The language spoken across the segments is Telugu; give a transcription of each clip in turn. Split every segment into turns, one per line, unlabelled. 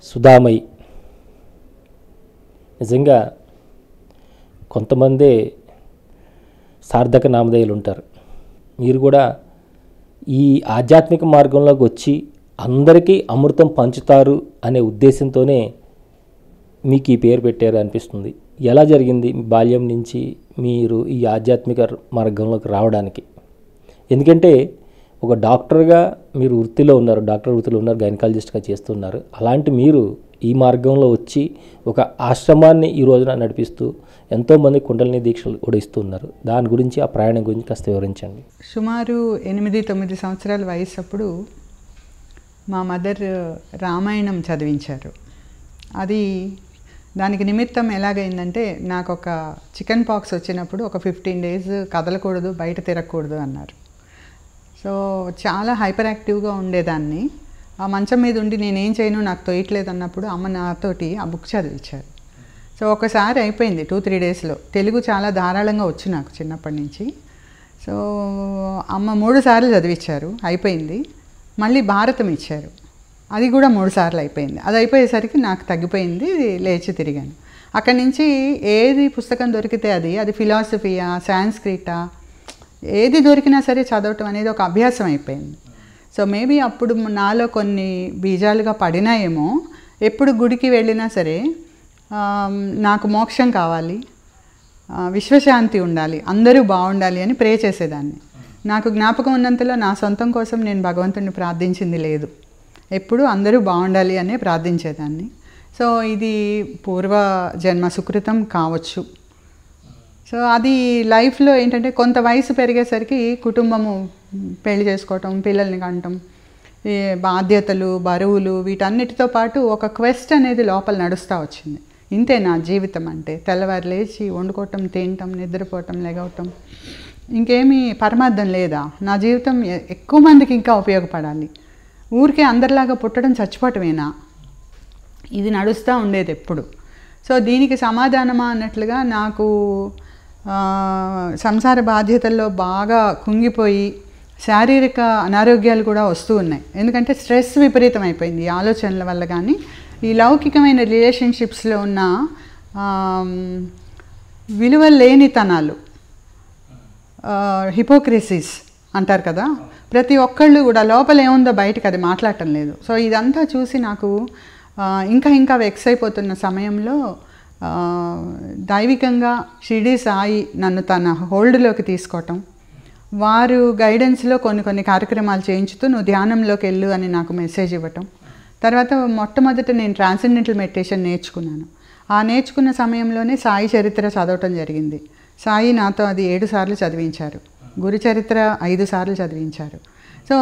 సుధామయి. నిజంగా కొంతమంది సార్థక నామధేయులు ఉంటారు. మీరు కూడా ఈ ఆధ్యాత్మిక మార్గంలోకి వచ్చి అందరికీ అమృతం పంచుతారు అనే ఉద్దేశంతోనే మీకు ఈ పేరు పెట్టారు అనిపిస్తుంది. ఎలా జరిగింది బాల్యం నుంచి మీరు ఈ ఆధ్యాత్మిక మార్గంలోకి రావడానికి? ఎందుకంటే ఒక డాక్టర్గా మీరు వృత్తిలో ఉన్నారు, డాక్టర్ వృత్తిలో ఉన్నారు, గైనకాలజిస్ట్గా చేస్తున్నారు. అలాంటి మీరు ఈ మార్గంలో వచ్చి ఒక ఆశ్రమాన్ని ఈ రోజున నడిపిస్తూ ఎంతోమంది కుండలిని దీక్షలు కూడా ఇస్తున్నారు. దాని గురించి, ఆ ప్రయాణం గురించి కాస్త వివరించండి.
సుమారు 8-9 సంవత్సరాల వయసు అప్పుడు మా మదర్ రామాయణం చదివించారు. అది దానికి నిమిత్తం ఎలాగైందంటే, నాకు ఒక చికెన్ పాక్స్ వచ్చినప్పుడు ఒక 15 days కదలకూడదు, బయట తిరగకూడదు అన్నారు. సో చాలా హైపర్ యాక్టివ్గా ఉండేదాన్ని. ఆ మంచం మీద ఉండి నేనేం చేయను, నాకు తోయట్లేదు అన్నప్పుడు అమ్మ నాతోటి ఆ బుక్ చదివించారు. సో ఒకసారి అయిపోయింది 2-3 daysలో. తెలుగు చాలా ధారాళంగా వచ్చు నాకు చిన్నప్పటి నుంచి. సో అమ్మ 3 సార్లు చదివించారు, అయిపోయింది. మళ్ళీ భారతం ఇచ్చారు, అది కూడా 3 సార్లు అయిపోయింది. అది అయిపోయేసరికి నాకు తగ్గిపోయింది, లేచి తిరిగాను. అక్కడి నుంచి ఏది పుస్తకం దొరికితే అది ఫిలాసఫీయా, సాంస్క్రిటా, ఏది దొరికినా సరే చదవటం అనేది ఒక అభ్యాసం అయిపోయింది. సో మేబీ అప్పుడు నాలో కొన్ని బీజాలుగా పడినాయేమో. ఎప్పుడు గుడికి వెళ్ళినా సరే నాకు మోక్షం కావాలి, విశ్వశాంతి ఉండాలి, అందరూ బాగుండాలి అని ప్రే చేసేదాన్ని. నాకు జ్ఞాపకం ఉన్నంతలో నా సొంతం కోసం నేను భగవంతుడిని ప్రార్థించింది లేదు. ఎప్పుడు అందరూ బాగుండాలి అనే ప్రార్థించేదాన్ని. సో ఇది పూర్వ జన్మ సుకృతం కావచ్చు. సో అది లైఫ్లో ఏంటంటే, కొంత వయసు పెరిగేసరికి కుటుంబము, పెళ్లి చేసుకోవటం, పిల్లల్ని కనటం, ఈ బాధ్యతలు, బరువులు, వీటన్నిటితో పాటు ఒక క్వెస్ట్ అనేది లోపల నడుస్తూ వచ్చింది. ఇంతే నా జీవితం అంటే, తెల్లవారు లేచి వండుకోవటం, తినటం, నిద్రపోవటం, లెగవటం, ఇంకేమీ పరమార్థం లేదా? నా జీవితం ఎక్కువ మందికి ఇంకా ఉపయోగపడాలి, ఊరికే అందరిలాగా పుట్టడం చచ్చిపోవటమేనా? ఇది నడుస్తూ ఉండేది ఎప్పుడు. సో దీనికి సమాధానమా అన్నట్లుగా నాకు సంసార బాధ్యతల్లో బాగా కుంగిపోయి శారీరక అనారోగ్యాలు కూడా వస్తూ ఉన్నాయి. ఎందుకంటే స్ట్రెస్ విపరీతం అయిపోయింది ఈ ఆలోచనల వల్ల. కానీ ఈ లౌకికమైన రిలేషన్షిప్స్లో ఉన్న విలువ లేనితనాలు, హిపోక్రసీస్ అంటారు కదా, ప్రతి ఒక్కళ్ళు కూడా లోపల ఏముందో బయటకు అది మాట్లాడటం లేదు. సో ఇదంతా చూసి నాకు ఇంకా వెక్స్ అయిపోతున్న సమయంలో దైవికంగా షిరిడి సాయి నన్ను తన హోల్డ్లోకి తీసుకోవటం, వారు గైడెన్స్లో కొన్ని కార్యక్రమాలు చేయించుతూ నువ్వు ధ్యానంలోకి వెళ్ళు అని నాకు మెసేజ్ ఇవ్వటం. తర్వాత మొట్టమొదట నేను ట్రాన్సెండెంటల్ మెడిటేషన్ నేర్చుకున్నాను. ఆ నేర్చుకున్న సమయంలోనే సాయి చరిత్ర చదవటం జరిగింది. సాయి నాతో అది 7 సార్లు చదివించారు, గురు చరిత్ర 5 సార్లు చదివించారు. సో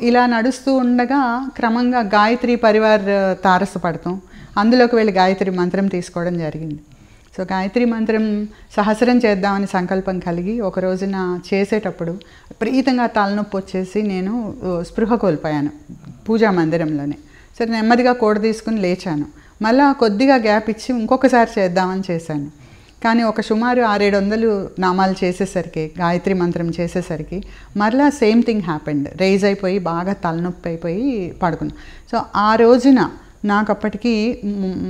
ఇలా నడుస్తూ ఉండగా క్రమంగా గాయత్రి పరివార్ తారసపడతాం, అందులోకి వెళ్ళి గాయత్రి మంత్రం తీసుకోవడం జరిగింది. సో గాయత్రి మంత్రం సహస్రం చేద్దామని సంకల్పం కలిగి ఒక రోజున చేసేటప్పుడు విపరీతంగా తలనొప్పి వచ్చేసి నేను స్పృహ కోల్పోయాను పూజా మందిరంలోనే. సరే నెమ్మదిగా కోడ తీసుకుని లేచాను. మళ్ళీ కొద్దిగా గ్యాప్ ఇచ్చి ఇంకొకసారి చేద్దామని చేశాను. కానీ ఒక సుమారు 600-700 నామాలు చేసేసరికి, గాయత్రి మంత్రం చేసేసరికి మరలా సేమ్ థింగ్ హ్యాపెండ్. రైజ్ అయిపోయి బాగా తలనొప్పి అయిపోయి పడుకున్నాను. సో ఆ రోజున నాకు అప్పటికి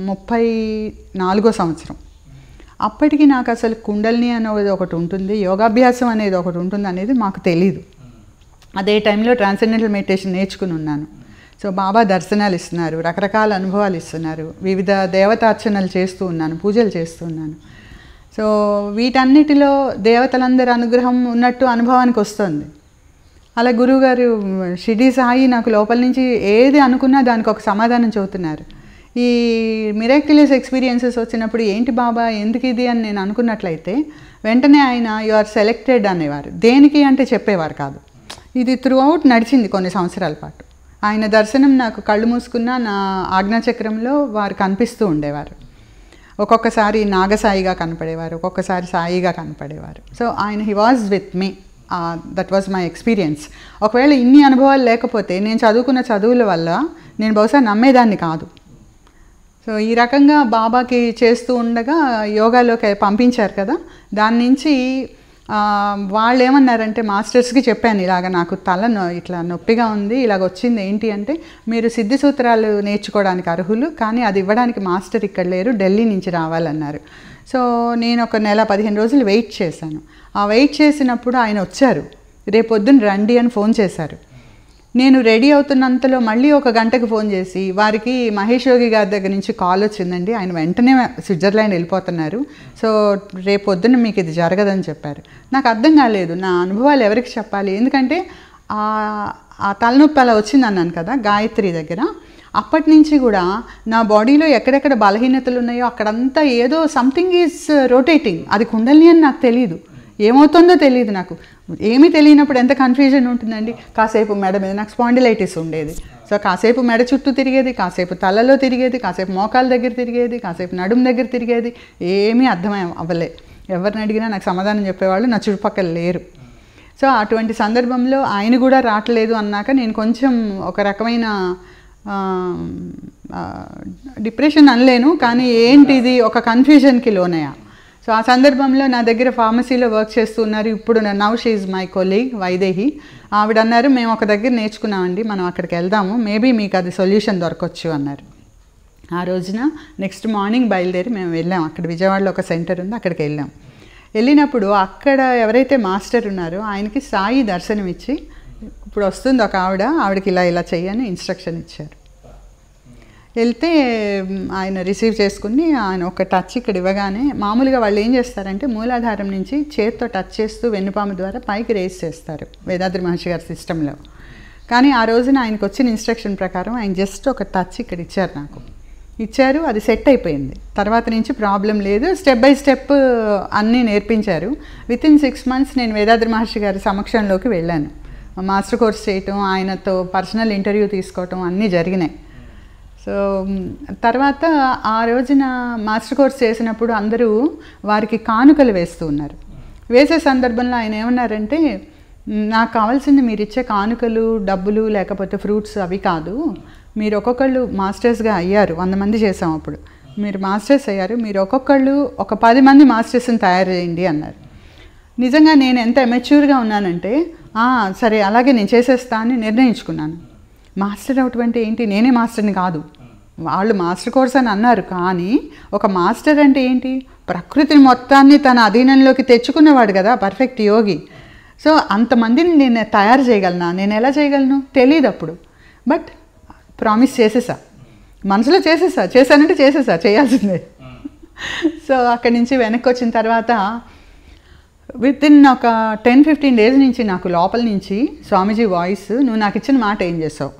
34వ సంవత్సరం. అప్పటికి నాకు అసలు కుండలిని అనేది ఒకటి ఉంటుంది, యోగాభ్యాసం అనేది ఒకటి ఉంటుంది అనేది మాకు తెలీదు. అదే టైంలో ట్రాన్సెండెంటల్ మెడిటేషన్ నేర్చుకుని ఉన్నాను. సో బాబా దర్శనాలు ఇస్తున్నారు, రకరకాల అనుభవాలు ఇస్తున్నారు, వివిధ దేవతార్చనలు చేస్తూ ఉన్నాను, పూజలు చేస్తూ ఉన్నాను. సో వీటన్నిటిలో దేవతలందరి అనుగ్రహం ఉన్నట్టు అనుభవానికి వస్తుంది. అలా గురువుగారు షిరిడి సాయి నాకు లోపల నుంచి ఏది అనుకున్నా దానికి ఒక సమాధానం చెబుతున్నారు. ఈ మిరాక్యులస్ ఎక్స్పీరియన్సెస్ వచ్చినప్పుడు ఏంటి బాబా ఎందుకు ఇది అని నేను అనుకున్నట్లయితే వెంటనే ఆయన యు ఆర్ సెలెక్టెడ్ అనేవారు. దేనికి అంటే చెప్పేవారు కాదు. ఇది త్రూ అవుట్ నడిచింది కొన్ని సంవత్సరాల పాటు. ఆయన దర్శనం నాకు కళ్ళు మూసుకున్న నా ఆజ్ఞాచక్రంలో వారు కనిపిస్తూ ఉండేవారు. ఒక్కొక్కసారి నాగసాయిగా కనపడేవారు, ఒక్కొక్కసారి సాయిగా కనపడేవారు. సో ఆయన he was with me. That was my experience. ఒకవేళ ఇన్ని అనుభవాలు లేకపోతే నేను చదువుకున్న చదువుల వల్ల నేను బహుశా నమ్మేదాన్ని కాదు. సో ఈ రకంగా బాబాకి చేస్తూ ఉండగా యోగాలోకి పంపించారు కదా, దాని నుంచి వాళ్ళు ఏమన్నారంటే మాస్టర్స్కి చెప్పాను, ఇలాగ నాకు ఇట్లా నొప్పిగా ఉంది, ఇలాగ వచ్చింది ఏంటి అంటే, మీరు సిద్ధి సూత్రాలు నేర్చుకోవడానికి అర్హులు, కానీ అది ఇవ్వడానికి మాస్టర్ ఇక్కడ లేరు, ఢిల్లీ నుంచి రావాలన్నారు. సో నేను ఒక నెల 15 రోజులు వెయిట్ చేశాను. ఆ వెయిట్ చేసినప్పుడు ఆయన వచ్చారు, రేపొద్దున రండి అని ఫోన్ చేశారు. నేను రెడీ అవుతున్నంతలో మళ్ళీ ఒక గంటకు ఫోన్ చేసి, వారికి మహేష్ యోగి గారి దగ్గర నుంచి కాల్ వచ్చిందండి, ఆయన వెంటనే స్విట్జర్లాండ్ వెళ్ళిపోతున్నారు, సో రేపు పొద్దున్న మీకు ఇది జరగదని చెప్పారు. నాకు అర్థం కాలేదు, నా అనుభవాలు ఎవరికి చెప్పాలి, ఎందుకంటే ఆ తలనొప్పి అలా వచ్చింది అన్నాను కదా గాయత్రి దగ్గర. అప్పటి నుంచి కూడా నా బాడీలో ఎక్కడెక్కడ బలహీనతలు ఉన్నాయో అక్కడంతా ఏదో సంథింగ్ ఈజ్ రొటేటింగ్, అది కుండలిని అని నాకు తెలియదు, ఏమవుతుందో తెలియదు. నాకు ఏమీ తెలియనప్పుడు ఎంత కన్ఫ్యూజన్ ఉంటుందండి. కాసేపు మెడ మీద నాకు స్పాండిలైటిస్ ఉండేది, సో కాసేపు మెడ చుట్టూ తిరిగేది, కాసేపు తలలో తిరిగేది, కాసేపు మోకాల దగ్గర తిరిగేది, కాసేపు నడుము దగ్గర తిరిగేది, ఏమీ అర్థమై అవ్వలే. ఎవరిని అడిగినా నాకు సమాధానం చెప్పేవాళ్ళు నా చుట్టుపక్కల లేరు. సో అటువంటి సందర్భంలో ఆయన కూడా రావట్లేదు అన్నాక నేను కొంచెం ఒక రకమైన డిప్రెషన్ అనలేను, కానీ ఏంటిది ఒక కన్ఫ్యూజన్కి లోనయ్యా. సో ఆ సందర్భంలో నా దగ్గర ఫార్మసీలో వర్క్ చేస్తూ ఉన్నారు, ఇప్పుడు now she is my colleague Vaidehi. ఆవిడ అన్నారు, మేము ఒక దగ్గర నేర్చుకున్నామండి, మనం అక్కడికి వెళ్దాము, మేబీ మీకు అది సొల్యూషన్ దొరకవచ్చు అన్నారు. ఆ రోజున నెక్స్ట్ మార్నింగ్ బయలుదేరి మేము వెళ్ళాం. అక్కడ విజయవాడలో ఒక సెంటర్ ఉంది, అక్కడికి వెళ్ళాం. వెళ్ళినప్పుడు అక్కడ ఎవరైతే మాస్టర్ ఉన్నారో ఆయనకి సాయి దర్శనం ఇచ్చి, ఇప్పుడు వస్తుంది ఒక ఆవిడకి ఇలా ఇలా చెయ్యని ఇన్స్ట్రక్షన్ ఇచ్చారు. వెళ్తే ఆయన రిసీవ్ చేసుకుని ఆయన ఒక టచ్ ఇక్కడ ఇవ్వగానే, మామూలుగా వాళ్ళు ఏం చేస్తారంటే మూలాధారం నుంచి చేత్తో టచ్ చేస్తూ వెన్నుపాము ద్వారా పైకి రేస్ చేస్తారు వేదాద్రి మహర్షి గారి సిస్టంలో. కానీ ఆ రోజున ఆయనకు వచ్చిన ఇన్స్ట్రక్షన్ ప్రకారం ఆయన జస్ట్ ఒక టచ్ ఇక్కడ ఇచ్చారు, నాకు ఇచ్చారు, అది సెట్ అయిపోయింది. తర్వాత నుంచి ప్రాబ్లం లేదు, స్టెప్ బై స్టెప్ అన్నీ నేర్పించారు. వితిన్ 6 months నేను వేదాద్రి మహర్షి గారి సమక్షంలోకి వెళ్ళాను. మాస్టర్ కోర్స్ చేయటం, ఆయనతో పర్సనల్ ఇంటర్వ్యూ తీసుకోవటం అన్నీ జరిగినాయి. సో తర్వాత ఆ రోజున మాస్టర్ కోర్స్ చేసినప్పుడు అందరూ వారికి కానుకలు వేస్తూ ఉన్నారు. వేసే సందర్భంలో ఆయన ఏమన్నారంటే, నాకు కావాల్సింది మీరు ఇచ్చే కానుకలు, డబ్బులు, లేకపోతే ఫ్రూట్స్ అవి కాదు, మీరు ఒక్కొక్కళ్ళు మాస్టర్స్గా అయ్యారు, 100 మంది చేసాం అప్పుడు, మీరు మాస్టర్స్ అయ్యారు, మీరు ఒక్కొక్కళ్ళు ఒక 10 మంది మాస్టర్స్ని తయారు చేయండి అన్నారు. నిజంగా నేను ఎంత మెచ్యూర్గా ఉన్నానంటే, సరే అలాగే నేను చేసేస్తా అని నిర్ణయించుకున్నాను. మాస్టర్ అవటం అంటే ఏంటి, నేనే మాస్టర్ని కాదు, వాళ్ళు మాస్టర్ కోర్స్ అని అన్నారు, కానీ ఒక మాస్టర్ అంటే ఏంటి, ప్రకృతిని మొత్తాన్ని తన అధీనంలోకి తెచ్చుకున్నవాడు కదా, పర్ఫెక్ట్ యోగి. సో అంతమందిని నేను తయారు చేయగలనా, నేను ఎలా చేయగలను తెలియదు అప్పుడు. బట్ ప్రామిస్ చేసేసా, మనసులో చేశానంటే చేసేసా, చేయాల్సిందే. సో అక్కడి నుంచి వెనక్కి వచ్చిన తర్వాత వితిన్ ఒక 10-15 days నుంచి నాకు లోపల నుంచి స్వామీజీ వాయిస్, నువ్వు నాకు ఇచ్చిన మాట ఏం చేసావు,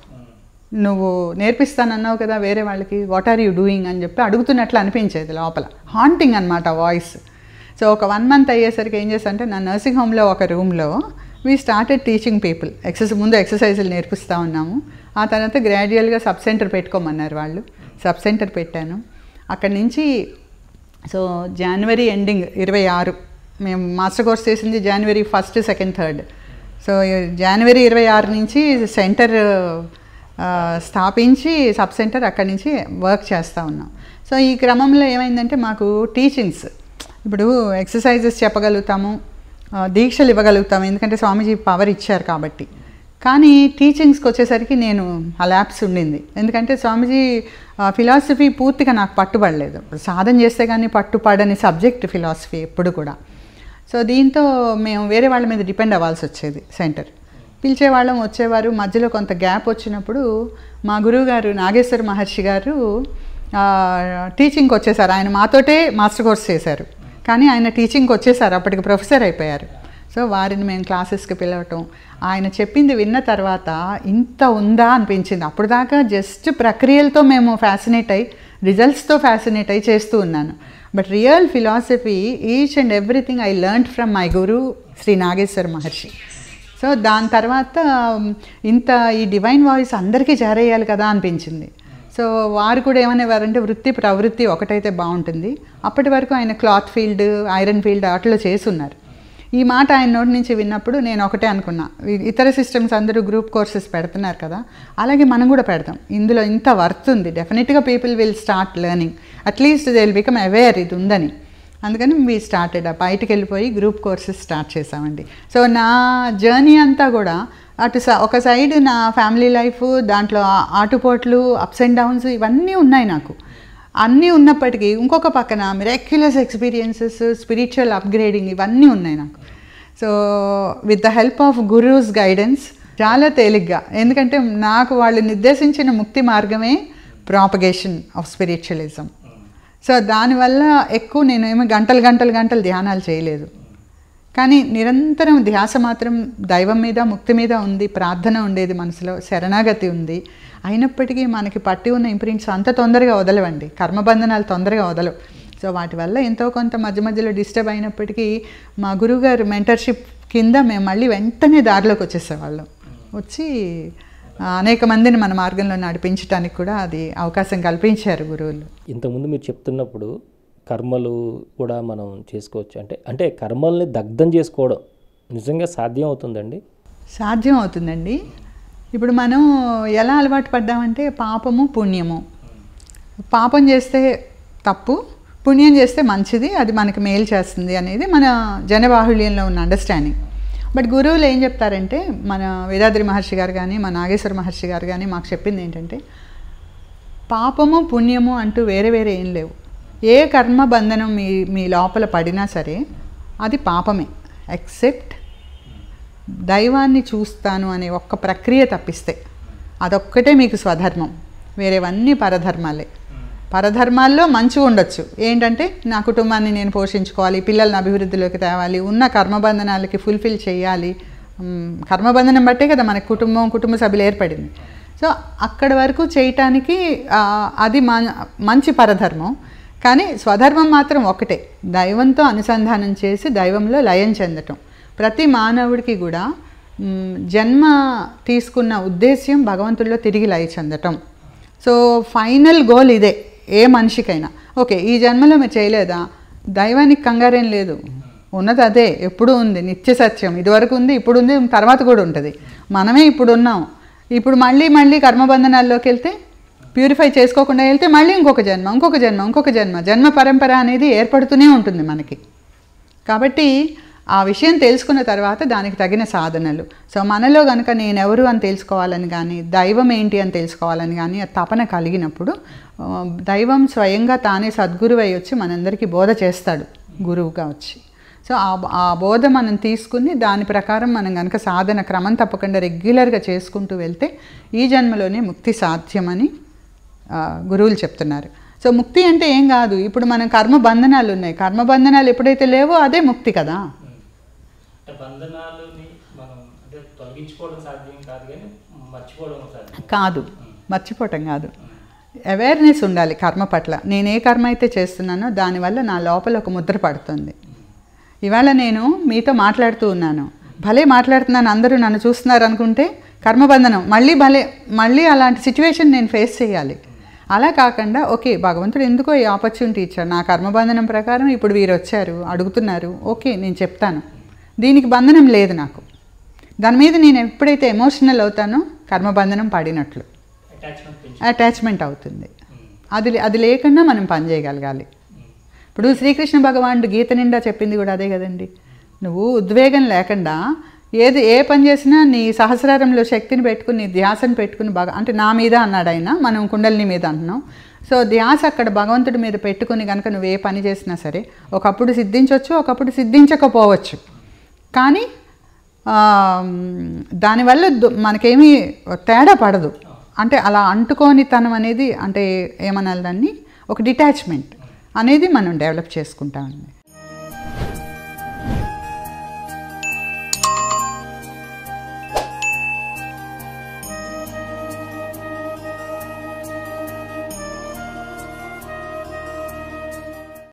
నువ్వు నేర్పిస్తానన్నావు కదా వేరే వాళ్ళకి, వాట్ ఆర్ యూ డూయింగ్ అని చెప్పి అడుగుతున్నట్లు అనిపించేది లోపల, హాంటింగ్ అనమాట వాయిస్. సో ఒక 1 month అయ్యేసరికి ఏం చేస్తానంటే, నా నర్సింగ్ హోమ్లో ఒక రూమ్లో వీ స్టార్టెడ్ టీచింగ్ పీపుల్. ముందు ఎక్సర్సైజులు నేర్పిస్తూ ఉన్నాము, ఆ తర్వాత గ్రాడ్యువల్గా సబ్ సెంటర్ పెట్టుకోమన్నారు వాళ్ళు, సబ్ సెంటర్ పెట్టాను. అక్కడి నుంచి సో January ending 26 మేము మాస్టర్ కోర్స్ చేసింది January 1st, 2nd, 3rd. So January 26 నుంచి సెంటర్ స్థాపించి సబ్ సెంటర్ అక్కడి నుంచి వర్క్ చేస్తూ ఉన్నాం. సో ఈ క్రమంలో ఏమైందంటే మాకు టీచింగ్స్, ఇప్పుడు ఎక్సర్సైజెస్ చెప్పగలుగుతాము, దీక్షలు ఇవ్వగలుగుతాము, ఎందుకంటే స్వామీజీ పవర్ ఇచ్చారు కాబట్టి. కానీ టీచింగ్స్కి వచ్చేసరికి నేను ఆ ల్యాబ్స్ ఉండింది, ఎందుకంటే స్వామీజీ ఫిలాసఫీ పూర్తిగా నాకు పట్టుబడలేదు. సాధన చేస్తే కానీ పట్టుపడని సబ్జెక్ట్ ఫిలాసఫీ ఎప్పుడు కూడా. సో దీంతో మేము వేరే వాళ్ళ మీద డిపెండ్ అవ్వాల్సి వచ్చేది. సెంటర్ పిలిచేవాళ్ళం, వచ్చేవారు, మధ్యలో కొంత గ్యాప్ వచ్చినప్పుడు మా గురువు గారు నాగేశ్వర మహర్షి గారు టీచింగ్కి వచ్చేసారు. ఆయన మాతోటే మాస్టర్ కోర్స్ చేశారు, కానీ ఆయన టీచింగ్కి వచ్చేసారు, అప్పటికి ప్రొఫెసర్ అయిపోయారు. సో వారిని మేము క్లాసెస్కి పిలవటం, ఆయన చెప్పింది విన్న తర్వాత ఇంత ఉందా అనిపించింది. అప్పుడు దాకా జస్ట్ ప్రక్రియలతో మేము ఫ్యాసినేట్ అయ్యి, రిజల్ట్స్తో ఫ్యాసినేట్ అయ్యి చేస్తూ ఉన్నాను. But real philosophy each and everything I learned from my guru Shri Nageshwara Maharshi. So దాని తర్వాత ఇంత ఈ డివైన్ వాయిస్ అందరికీ చేరేయాలి కదా అనిపించింది. సో వారు కూడా ఏమనేవారంటే, వృత్తి ప్రవృత్తి ఒకటైతే బాగుంటుంది. అప్పటి వరకు ఆయన క్లాత్ ఫీల్డ్, ఐరన్ ఫీల్డ్ వాటిలో చేస్తున్నారు. ఈ మాట ఆయన నోటి నుంచి విన్నప్పుడు నేను ఒకటే అనుకున్నా, ఇతర సిస్టమ్స్ అందరూ గ్రూప్ కోర్సెస్ పెడుతున్నారు కదా, అలాగే మనం కూడా పెడతాం, ఇందులో ఇంత వర్త్ ఉంది, డెఫినెట్గా people will start learning, at least they will become aware ఇది ఉందని. అందుకని మీ స్టార్టెడ్ బయటికి వెళ్ళిపోయి గ్రూప్ కోర్సెస్ స్టార్ట్ చేసామండి. సో నా జర్నీ అంతా కూడా అటు ఒక సైడ్ నా ఫ్యామిలీ లైఫ్, దాంట్లో ఆటుపోట్లు, అప్స్ అండ్ డౌన్స్ ఇవన్నీ ఉన్నాయి నాకు. అన్నీ ఉన్నప్పటికీ ఇంకొక పక్కన మిరాక్యులస్ ఎక్స్పీరియన్సెస్, స్పిరిచువల్ అప్గ్రేడింగ్ ఇవన్నీ ఉన్నాయి నాకు. So with the help of gurus guidance చాలా తేలిగ్గా, ఎందుకంటే నాకు వాళ్ళు నిర్దేశించిన ముక్తి మార్గమే ప్రాపగేషన్ ఆఫ్ స్పిరిచువలిజం. సో దానివల్ల ఎక్కువ నేను ఏమో గంటలు ధ్యానాలు చేయలేదు, కానీ నిరంతరం ధ్యాస మాత్రం దైవం మీద, ముక్తి మీద ఉంది. ప్రార్థన ఉండేది మనసులో, శరణాగతి ఉంది. అయినప్పటికీ మనకి పట్టి ఉన్న ఇంప్రింట్స్ అంత తొందరగా వదలవండి, కర్మబంధనాలు తొందరగా వదలవు. సో వాటి వల్ల ఎంతో కొంత మధ్యలో డిస్టర్బ్ అయినప్పటికీ మా గురువుగారు మెంటర్షిప్ కింద మేము మళ్ళీ వెంటనే దారిలోకి వచ్చేసేవాళ్ళం. వచ్చి అనేక మందిని మన మార్గంలో నడిపించడానికి కూడా అది అవకాశం కల్పించారు గురువులు.
ఇంతకుముందు మీరు చెప్తున్నప్పుడు కర్మలు కూడా మనం చేసుకోవచ్చు అంటే కర్మల్ని దగ్ధం చేసుకోవడం నిజంగా సాధ్యం అవుతుందండి?
సాధ్యం అవుతుందండి. ఇప్పుడు మనం ఎలా అలవాటు పడ్డామంటే పాపము పుణ్యము, పాపం చేస్తే తప్పు, పుణ్యం చేస్తే మంచిది, అది మనకి మేలు చేస్తుంది అనేది మన జనబాహుళ్యంలో ఉన్న అండర్స్టాండింగ్. బట్ గురువులు ఏం చెప్తారంటే, మన వేదాద్రి మహర్షి గారు కానీ మన నాగేశ్వర మహర్షి గారు కానీ మాకు చెప్పింది ఏంటంటే, పాపము పుణ్యము అంటూ వేరే ఏం లేవు. ఏ కర్మ బంధనం మీ లోపల పడినా సరే అది పాపమే, ఎక్సెప్ట్ దైవాన్ని చూస్తాను అనే ఒక్క ప్రక్రియ తప్పిస్తే అదొక్కటే మీకు స్వధర్మం, వేరేవన్నీ పరధర్మాలే. పరధర్మాల్లో మంచిగా ఉండొచ్చు, ఏంటంటే నా కుటుంబాన్ని నేను పోషించుకోవాలి, పిల్లల్ని అభివృద్ధిలోకి తేవాలి, ఉన్న కర్మబంధనాలకి ఫుల్ఫిల్ చేయాలి. కర్మబంధనం బట్టే కదా మనకి కుటుంబ సభ్యులు ఏర్పడింది. సో అక్కడి వరకు చేయటానికి అది మంచి పరధర్మం. కానీ స్వధర్మం మాత్రం ఒకటే, దైవంతో అనుసంధానం చేసి దైవంలో లయం చెందటం. ప్రతి మానవుడికి కూడా జన్మ తీసుకున్న ఉద్దేశ్యం భగవంతుడిలో తిరిగి లయ చెందటం. సో ఫైనల్ గోల్ ఇదే ఏ మనిషికైనా. ఓకే, ఈ జన్మలో మీరు చేయలేదా, దైవానికి కంగారేం లేదు, ఉన్నది అదే, ఎప్పుడూ ఉంది, నిత్య సత్యం. ఇదివరకు ఉంది, ఇప్పుడు ఉంది, తర్వాత కూడా ఉంటుంది. మనమే ఇప్పుడు ఉన్నాం. ఇప్పుడు మళ్ళీ కర్మబంధనాల్లోకి వెళ్తే, ప్యూరిఫై చేసుకోకుండా వెళ్తే మళ్ళీ ఇంకొక జన్మ జన్మ పరంపర అనేది ఏర్పడుతూనే ఉంటుంది మనకి. కాబట్టి ఆ విషయం తెలుసుకున్న తర్వాత దానికి తగిన సాధనలు. సో మనలో కనుక నేనెవరు అని తెలుసుకోవాలని కానీ, దైవం ఏంటి అని తెలుసుకోవాలని కానీ ఆ తపన కలిగినప్పుడు దైవం స్వయంగా తానే సద్గురువు అయి వచ్చి మనందరికీ బోధ చేస్తాడు, గురువుగా వచ్చి. సో ఆ బోధ మనం తీసుకుని దాని ప్రకారం మనం కనుక సాధన క్రమం తప్పకుండా రెగ్యులర్గా చేసుకుంటూ వెళ్తే ఈ జన్మలోనే ముక్తి సాధ్యమని గురువులు చెప్తున్నారు. సో ముక్తి అంటే ఏం కాదు, ఇప్పుడు మనం కర్మబంధనాలు ఉన్నాయి, కర్మబంధనాలు ఎప్పుడైతే లేవో అదే ముక్తి కదా. కాదు, మర్చిపోవటం కాదు, అవేర్నెస్ ఉండాలి కర్మ పట్ల. నేను ఏ కర్మ అయితే చేస్తున్నానో దానివల్ల నా లోపల ఒక ముద్ర పడుతుంది. ఇవాళ నేను మీతో మాట్లాడుతూ ఉన్నాను, భలే మాట్లాడుతున్నాను, అందరూ నన్ను చూస్తున్నారు అనుకుంటే కర్మబంధనం. మళ్ళీ అలాంటి సిచ్యువేషన్ నేను ఫేస్ చేయాలి. అలా కాకుండా ఓకే, భగవంతుడు ఎందుకో ఈ ఆపర్చునిటీ ఇచ్చాడు, నా కర్మబంధనం ప్రకారం ఇప్పుడు వీరు వచ్చారు అడుగుతున్నారు, ఓకే నేను చెప్తాను, దీనికి బంధనం లేదు నాకు. దాని మీద నేను ఎప్పుడైతే ఎమోషనల్ అవుతానో కర్మబంధనం పడినట్లు అటాచ్మెంట్ అవుతుంది. అది లేకుండా మనం పని చేయగలగాలి. ఇప్పుడు శ్రీకృష్ణ భగవానుడు గీత నిండా చెప్పింది కూడా అదే కదండి. నువ్వు ఉద్వేగం లేకుండా ఏ పని చేసినా నీ సహస్రారంలో శక్తిని పెట్టుకుని, ధ్యాసను పెట్టుకుని అంటే నా మీద అన్నాడు ఆయన, మనం కుండలిని మీద అంటున్నాం. సో ధ్యాస అక్కడ భగవంతుడి మీద పెట్టుకుని కనుక నువ్వు ఏ పని చేసినా సరే ఒకప్పుడు సిద్ధించవచ్చు, ఒకప్పుడు సిద్ధించకపోవచ్చు. కానీ దానివల్ల మనకేమీ తేడా పడదు. అంటే అలా అంటుకోనితనం అనేది, అంటే ఏమనాలి దాన్ని, ఒక డిటాచ్మెంట్ అనేది మనం డెవలప్ చేసుకుంటామండి.